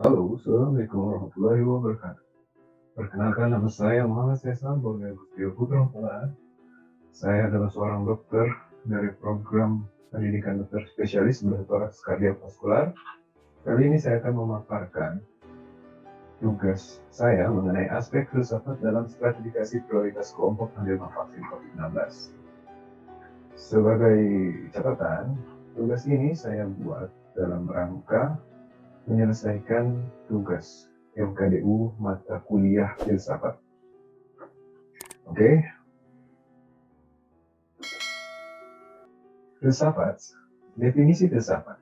Halo, Assalamualaikum warahmatullahi wabarakatuh. Perkenalkan nama saya Muhammad Faisal Borneo Agustio Putra Utara. Saya adalah seorang dokter dari program pendidikan dokter spesialis bedah toraks kardiovaskular. Kali ini saya akan memaparkan tugas saya mengenai aspek filsafat dalam stratifikasi prioritas kelompok penerima vaksin COVID-19. Sebagai catatan, tugas ini saya buat dalam rangka menyelesaikan tugas MKDU mata kuliah filsafat. Oke, filsafat. Definisi filsafat.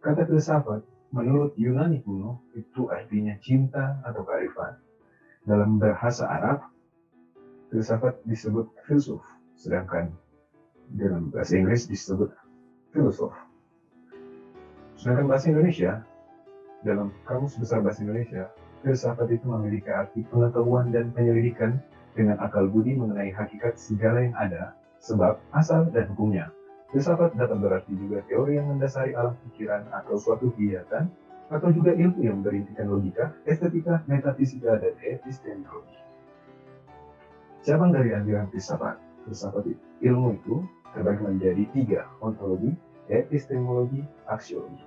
Kata filsafat menurut Yunani kuno itu artinya cinta atau kearifan. Dalam bahasa Arab, filsafat disebut filsuf, sedangkan dalam bahasa Inggris disebut filosof. Sedangkan bahasa Indonesia, dalam Kamus Besar Bahasa Indonesia, filsafat itu memiliki arti pengetahuan dan penyelidikan dengan akal budi mengenai hakikat segala yang ada, sebab, asal, dan hukumnya. Filsafat dapat berarti juga teori yang mendasari alam pikiran atau suatu kegiatan, atau juga ilmu yang berintikan logika, estetika, metafisika, dan epistemologi. Cabang dari aliran filsafat, ilmu itu terbagi menjadi 3, ontologi, epistemologi, aksiologi.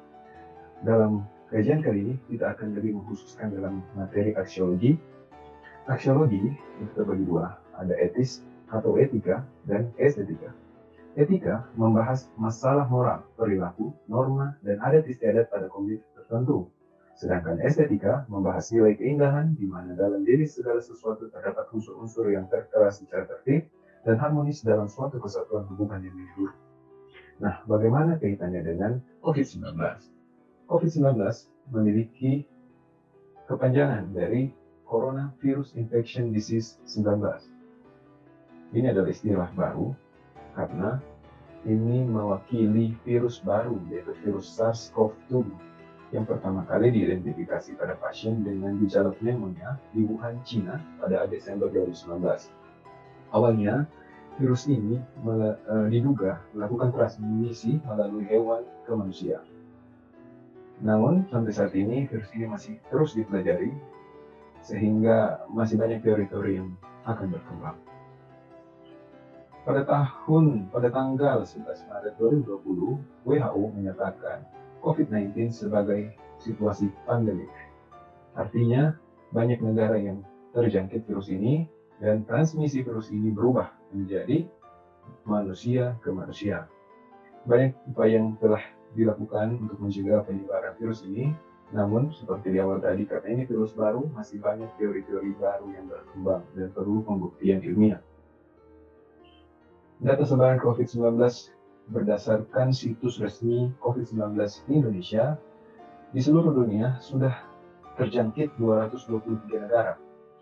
Dalam kajian kali ini kita akan lebih mengkhususkan dalam materi aksiologi. Aksiologi itu terbagi 2, ada etis atau etika dan estetika. Etika membahas masalah moral, perilaku, norma, dan adat istiadat pada komunitas tertentu. Sedangkan estetika membahas nilai keindahan di mana dalam diri segala sesuatu terdapat unsur-unsur yang tertera secara tertib dan harmonis dalam suatu kesatuan hubungan yang menyeluruh. Nah, bagaimana kaitannya dengan COVID-19? COVID-19 memiliki kepanjangan dari Coronavirus Infection Disease 19. Ini adalah istilah baru karena ini mewakili virus baru, yaitu virus SARS-CoV-2 yang pertama kali diidentifikasi pada pasien dengan gejala pneumonia di Wuhan, China pada Desember 2019. Awalnya, virus ini diduga melakukan transmisi melalui hewan ke manusia. Namun, sampai saat ini virus ini masih terus dipelajari, sehingga masih banyak teori-teori yang akan berkembang. Pada tanggal 11 Maret 2020, WHO menyatakan COVID-19 sebagai situasi pandemik. Artinya, banyak negara yang terjangkit virus ini dan transmisi virus ini berubah menjadi manusia ke manusia. Banyak upaya yang telah dilakukan untuk mencegah penyebaran virus ini, namun seperti di awal tadi, karena ini virus baru, masih banyak teori-teori baru yang berkembang dan perlu pembuktian ilmiah. Data sebaran COVID-19 berdasarkan situs resmi COVID-19 di Indonesia, di seluruh dunia sudah terjangkit 223 negara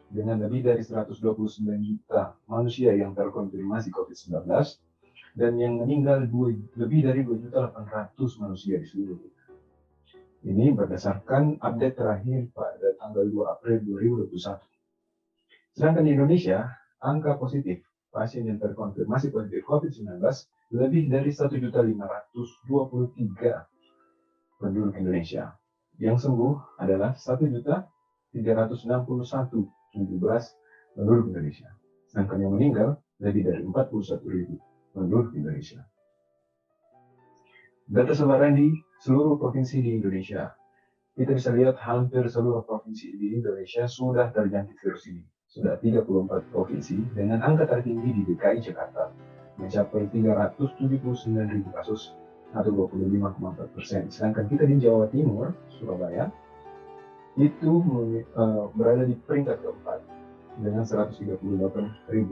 dengan lebih dari 129 juta manusia yang terkonfirmasi COVID-19 dan yang meninggal lebih dari 2.800 manusia di seluruh dunia. Ini berdasarkan update terakhir pada tanggal 2 April 2021. Sedangkan di Indonesia, angka positif pasien yang terkonfirmasi positif COVID-19 lebih dari 1.523 penduduk Indonesia. Yang sembuh adalah 1.361.017 penduduk Indonesia. Sedangkan yang meninggal lebih dari 41.000 penduduk Indonesia. Data sebaran di seluruh provinsi di Indonesia. Kita bisa lihat hampir seluruh provinsi di Indonesia sudah terjangkit virus ini. Sudah 34 provinsi dengan angka tertinggi di DKI Jakarta mencapai 379.000 kasus atau 25,4%. Sedangkan kita di Jawa Timur, Surabaya, itu berada di peringkat keempat dengan 138.000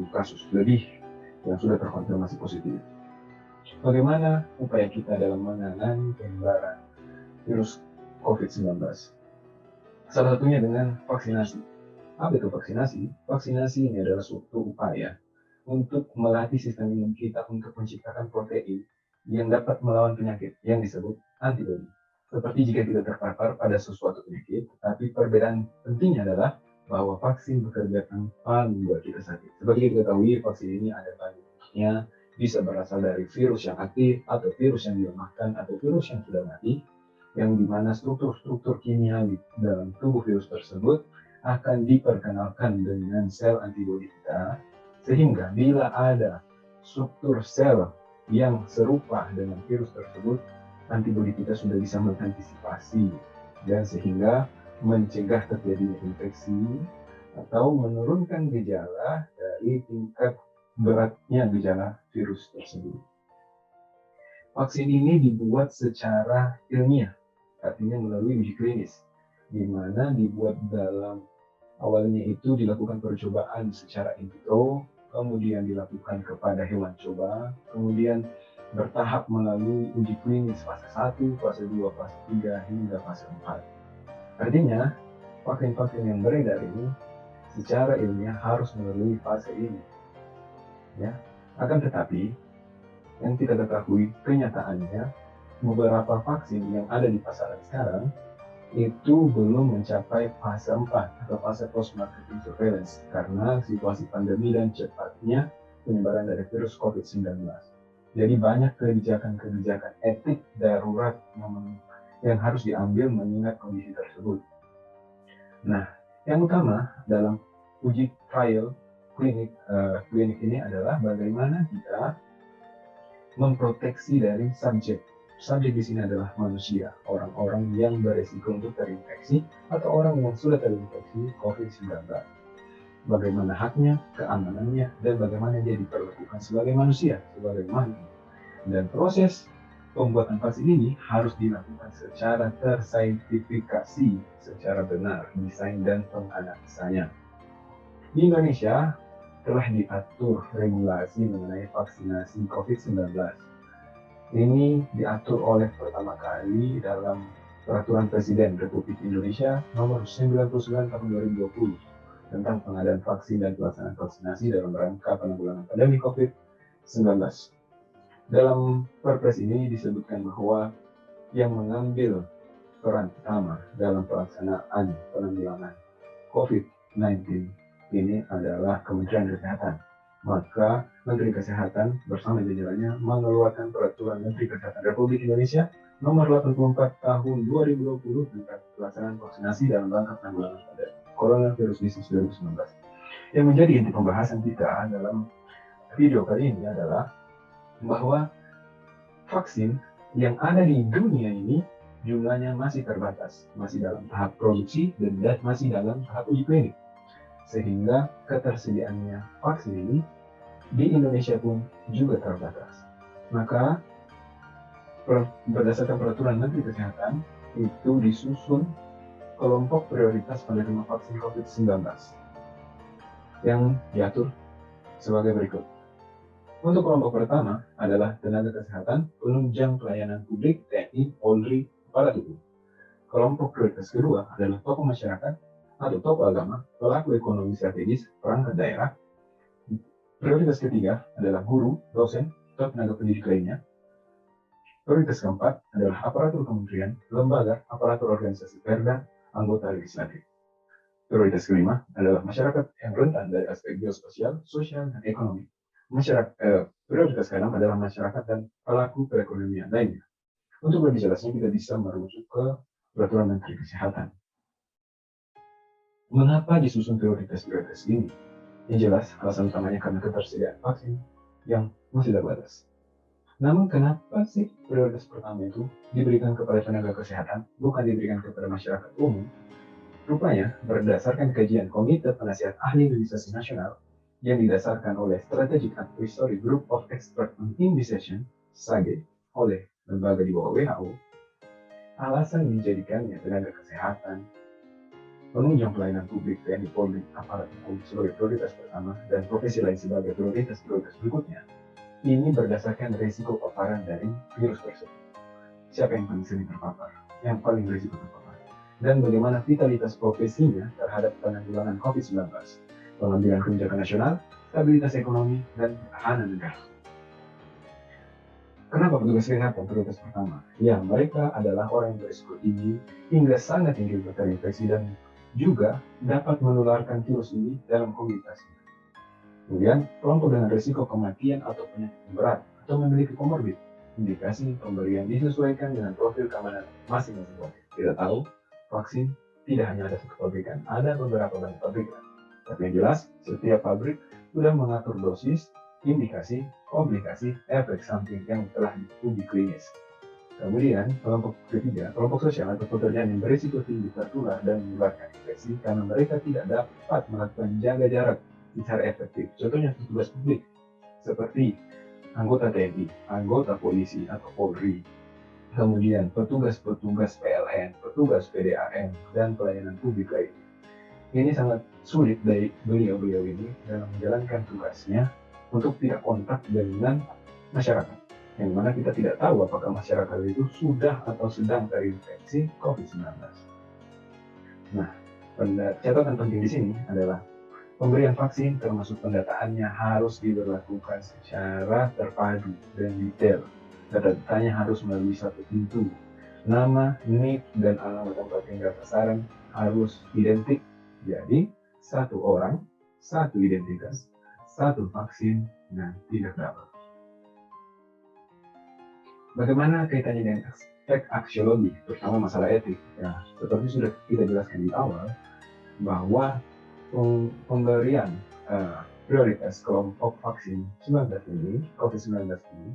kasus lebih yang sudah terkonfirmasi positif. Bagaimana upaya kita dalam menangani penyebaran virus COVID-19? Salah satunya dengan vaksinasi. Apa itu vaksinasi? Vaksinasi ini adalah suatu upaya untuk melatih sistem imun kita untuk menciptakan protein yang dapat melawan penyakit yang disebut antibodi. Seperti jika kita terpapar pada sesuatu penyakit, tapi perbedaan pentingnya adalah bahwa vaksin bekerja tanpa membuat kita sakit. Seperti kita ketahui, vaksin ini ada banyaknya, bisa berasal dari virus yang aktif, atau virus yang dilemahkan, atau virus yang sudah mati. yang dimana struktur-struktur kimiawi dalam tubuh virus tersebut akan diperkenalkan dengan sel antibodi kita, sehingga bila ada struktur sel yang serupa dengan virus tersebut, antibodi kita sudah bisa mengantisipasi dan sehingga mencegah terjadinya infeksi atau menurunkan gejala dari tingkat beratnya gejala virus tersebut. Vaksin ini dibuat secara ilmiah, artinya melalui uji klinis, di mana dibuat dalam awalnya itu dilakukan percobaan secara in vitro, kemudian dilakukan kepada hewan coba, kemudian bertahap melalui uji klinis fase 1, fase 2, fase 3, hingga fase 4. Artinya, vaksin-vaksin yang beredar ini secara ilmiah harus melalui fase ini. Ya. Akan tetapi, yang kita ketahui kenyataannya, beberapa vaksin yang ada di pasaran sekarang itu belum mencapai fase 4 atau fase post-marketing surveillance karena situasi pandemi dan cepatnya penyebaran dari virus COVID-19. Jadi banyak kebijakan-kebijakan etik darurat yang harus diambil mengingat kondisi tersebut. Nah, yang utama dalam uji trial klinik ini adalah bagaimana kita memproteksi dari subjek. Subjek di sini adalah manusia, orang-orang yang beresiko untuk terinfeksi atau orang yang sudah terinfeksi COVID-19. Bagaimana haknya, keamanannya, dan bagaimana dia diperlakukan sebagai manusia, sebagai makhluk. Dan proses pembuatan vaksin ini harus dilakukan secara tersaintifikasi, secara benar, desain dan penganalisanya. Di Indonesia, telah diatur regulasi mengenai vaksinasi COVID-19. Ini diatur oleh pertama kali dalam Peraturan Presiden Republik Indonesia Nomor 99 Tahun 2020 tentang pengadaan vaksin dan pelaksanaan vaksinasi dalam rangka penanggulangan pandemi COVID-19. Dalam Perpres ini disebutkan bahwa yang mengambil peran utama dalam pelaksanaan penanggulangan COVID-19 ini adalah Kementerian Kesehatan. Maka Menteri Kesehatan bersama jajarannya mengeluarkan Peraturan Menteri Kesehatan Republik Indonesia Nomor 84 Tahun 2020 tentang pelaksanaan vaksinasi dalam rangka penanggulangan pandemi Coronavirus Disease 2019. Yang menjadi inti pembahasan kita dalam video kali ini adalah bahwa vaksin yang ada di dunia ini jumlahnya masih terbatas, masih dalam tahap produksi dan masih dalam tahap uji klinik. Sehingga ketersediaannya vaksin ini di Indonesia pun juga terbatas. Maka berdasarkan peraturan Menteri Kesehatan itu disusun kelompok prioritas penerima vaksin COVID-19 yang diatur sebagai berikut. Untuk kelompok pertama adalah tenaga kesehatan, penunjang pelayanan publik, TNI, Polri, kepala tubuh. Kelompok prioritas kedua adalah tokoh masyarakat atau tokoh agama, pelaku ekonomi strategis, perangkat daerah. Prioritas ketiga adalah guru, dosen, atau tenaga pendidik lainnya. Prioritas keempat adalah aparatur kementerian, lembaga, aparatur organisasi perda, anggota legislatif. Prioritas kelima adalah masyarakat yang rentan dari aspek geospasial, sosial, dan ekonomi. Prioritas keenam adalah masyarakat dan pelaku perekonomian lainnya. Untuk lebih jelasnya kita bisa merujuk ke Peraturan Menteri Kesehatan. Mengapa disusun prioritas-prioritas ini? Yang jelas, alasan utamanya karena ketersediaan vaksin yang masih terbatas. Namun kenapa sih prioritas pertama itu diberikan kepada tenaga kesehatan, bukan diberikan kepada masyarakat umum? Rupanya, berdasarkan kajian Komite Penasihat Ahli Imunisasi Nasional yang didasarkan oleh Strategic Advisory Group of Experts on Immunization, SAGE, oleh lembaga di bawah WHO, alasan dijadikannya tenaga kesehatan, penunjang pelayanan publik, TNI, Polri, aparat hukum sebagai prioritas pertama, dan profesi lain sebagai prioritas berikutnya, ini berdasarkan risiko paparan dari virus tersebut. Siapa yang paling sering terpapar? Yang paling risiko terpapar? Dan bagaimana vitalitas profesinya terhadap penanggulangan COVID-19, pengambilan kebijakan nasional, stabilitas ekonomi, dan pertahanan negara. Kenapa petugas kesehatan prioritas pertama? Ya, mereka adalah orang yang berisiko tinggi hingga sangat tinggi untuk terinfeksi dan juga dapat menularkan virus ini dalam komunitasnya. Kemudian, kelompok dengan risiko kematian atau penyakit berat atau memiliki komorbid. indikasi pemberian disesuaikan dengan profil keamanan masing-masing pabrik. Kita tahu, vaksin tidak hanya ada satu pabrikan, ada beberapa banyak pabrikan. Tapi yang jelas, setiap pabrik sudah mengatur dosis, indikasi, komplikasi, efek samping yang telah diuji klinis. Kemudian, kelompok ketiga, kelompok sosial atau pekerjaan yang berisiko tinggi tertular dan menularkan infeksi karena mereka tidak dapat melakukan jaga jarak secara efektif. Contohnya petugas publik, seperti anggota TNI, anggota polisi atau Polri, kemudian petugas-petugas PLN, petugas PDAM, dan pelayanan publik lainnya. Ini sangat sulit dari beliau-beliau ini dalam menjalankan tugasnya untuk tidak kontak dengan masyarakat, yang mana kita tidak tahu apakah masyarakat itu sudah atau sedang terinfeksi COVID-19. Nah, catatan penting di sini adalah pemberian vaksin termasuk pendataannya harus diberlakukan secara terpadu dan detail. Datanya harus melalui satu pintu. Nama, NIP, dan alamat tempat tinggal sasaran harus identik. Jadi, satu orang, satu identitas, satu vaksin, dan tidak dapat. Bagaimana kaitannya dengan aspek aksiologi, terutama masalah etik? Ya, seperti sudah kita jelaskan di awal, bahwa pemberian prioritas kelompok vaksin 19 ini, COVID-19 ini,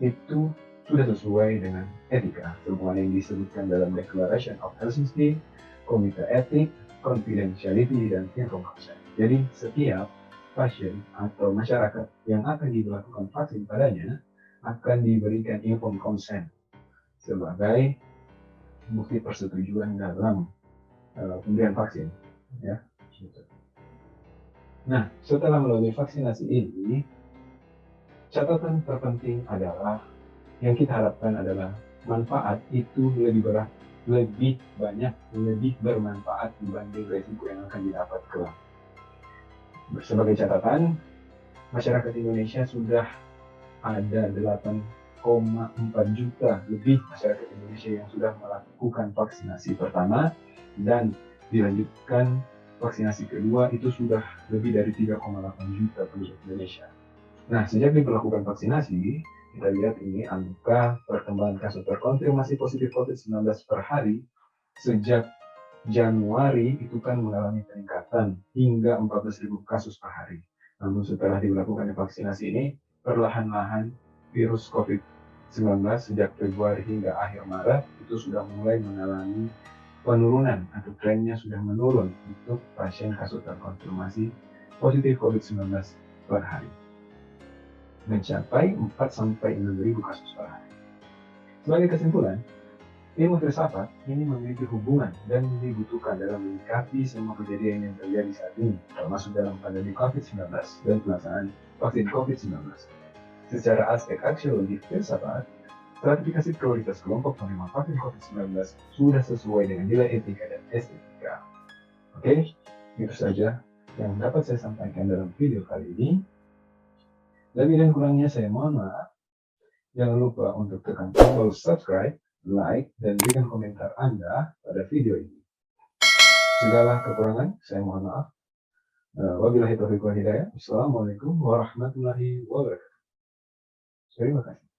itu sudah sesuai dengan etika, sebagaimana yang disebutkan dalam Declaration of Helsinki, Komite Etik, Confidentiality, dan Information. Jadi, setiap pasien atau masyarakat yang akan dilakukan vaksin padanya akan diberikan informed consent sebagai bukti persetujuan dalam pemberian vaksin. Ya. Nah, setelah melalui vaksinasi ini, catatan terpenting adalah yang kita harapkan adalah manfaat itu lebih banyak, lebih bermanfaat dibanding resiko yang akan didapat kelak. Sebagai catatan, masyarakat Indonesia sudah ada 8,4 juta lebih masyarakat Indonesia yang sudah melakukan vaksinasi pertama, dan dilanjutkan vaksinasi kedua itu sudah lebih dari 3,8 juta penduduk Indonesia. Nah, sejak diberlakukan vaksinasi, kita lihat ini angka perkembangan kasus terkonfirmasi positif COVID-19 per hari sejak Januari itu kan mengalami peningkatan hingga 14.000 kasus per hari. Namun setelah dilakukan vaksinasi ini, perlahan-lahan virus COVID-19 sejak Februari hingga akhir Maret itu sudah mulai mengalami penurunan atau trennya sudah menurun untuk pasien kasus terkonfirmasi positif COVID-19 per hari, mencapai 4-6.000 kasus per hari. Sebagai kesimpulan, ilmu filsafat ini memiliki hubungan dan dibutuhkan dalam menyikapi semua kejadian yang terjadi saat ini, termasuk dalam pandemi COVID-19 dan pelaksanaan vaksin COVID-19. Secara aspek aksiologi filsafat, stratifikasi prioritas kelompok penerima vaksin COVID-19 sudah sesuai dengan nilai etika dan estetika. Oke, itu saja yang dapat saya sampaikan dalam video kali ini. Lebih dan kurangnya saya mohon maaf. Jangan lupa untuk tekan tombol subscribe, like, dan berikan komentar Anda pada video ini. Segala kekurangan, saya mohon maaf. Wabillahi taufiq wal hidayah. Wassalamualaikum warahmatullahi wabarakatuh. Terima kasih.